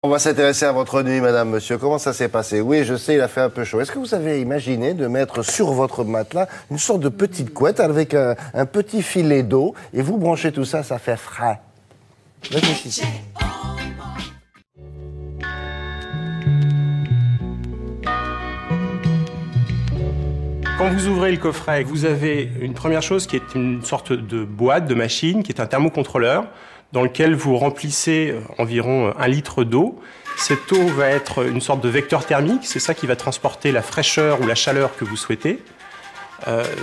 On va s'intéresser à votre nuit, madame, monsieur. Comment ça s'est passé? Oui, je sais, il a fait un peu chaud. Est-ce que vous avez imaginé de mettre sur votre matelas une sorte de petite couette avec un petit filet d'eau et vous branchez tout ça, ça fait frais? Réfléchissez. Quand vous ouvrez le coffret, vous avez une première chose qui est une sorte de boîte, de machine, qui est un thermocontrôleur, dans lequel vous remplissez environ 1 litre d'eau. Cette eau va être une sorte de vecteur thermique, c'est ça qui va transporter la fraîcheur ou la chaleur que vous souhaitez.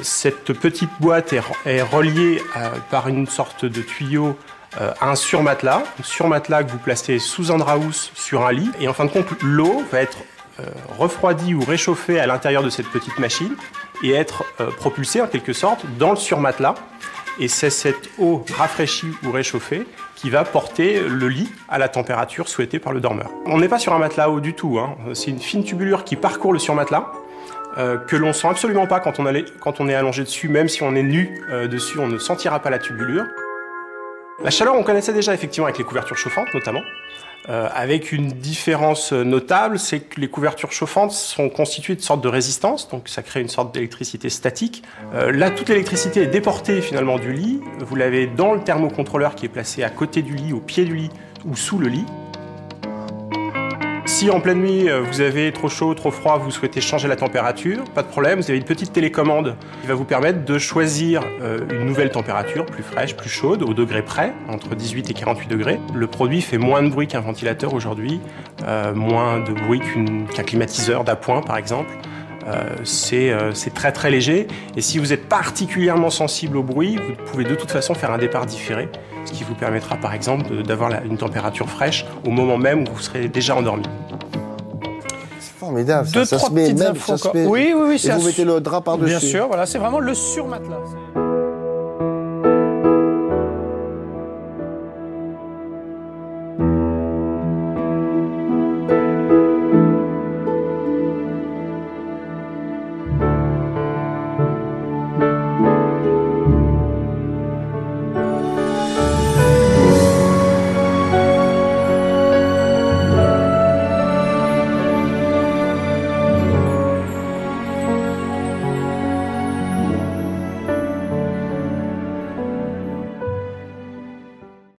Cette petite boîte est reliée par une sorte de tuyau à un surmatelas que vous placez sous un drap-housse sur un lit. Et en fin de compte, l'eau va être refroidie ou réchauffée à l'intérieur de cette petite machine et être propulsée en quelque sorte dans le surmatelas. Et c'est cette eau rafraîchie ou réchauffée qui va porter le lit à la température souhaitée par le dormeur. On n'est pas sur un matelas haut du tout, hein. C'est une fine tubulure qui parcourt le surmatelas, que l'on sent absolument pas quand on est allongé dessus, même si on est nu dessus, on ne sentira pas la tubulure. La chaleur, on connaissait déjà effectivement avec les couvertures chauffantes notamment. Avec une différence notable, c'est que les couvertures chauffantes sont constituées de sortes de résistances, donc ça crée une sorte d'électricité statique. Là, toute l'électricité est déportée finalement du lit. Vous l'avez dans le thermocontrôleur qui est placé à côté du lit, au pied du lit ou sous le lit. Si en pleine nuit, vous avez trop chaud, trop froid, vous souhaitez changer la température, pas de problème, vous avez une petite télécommande qui va vous permettre de choisir une nouvelle température, plus fraîche, plus chaude, au degré près, entre 18 et 48 degrés. Le produit fait moins de bruit qu'un ventilateur aujourd'hui, moins de bruit qu'un climatiseur d'appoint par exemple. C'est très très léger, et si vous êtes particulièrement sensible au bruit, vous pouvez de toute façon faire un départ différé, ce qui vous permettra par exemple d'avoir une température fraîche au moment même où vous serez déjà endormi. C'est formidable, Deux, ça trois se met petites même, infos. ça se met... Oui, Et vous mettez le drap par-dessus. Bien sûr, voilà, c'est vraiment le surmatelas.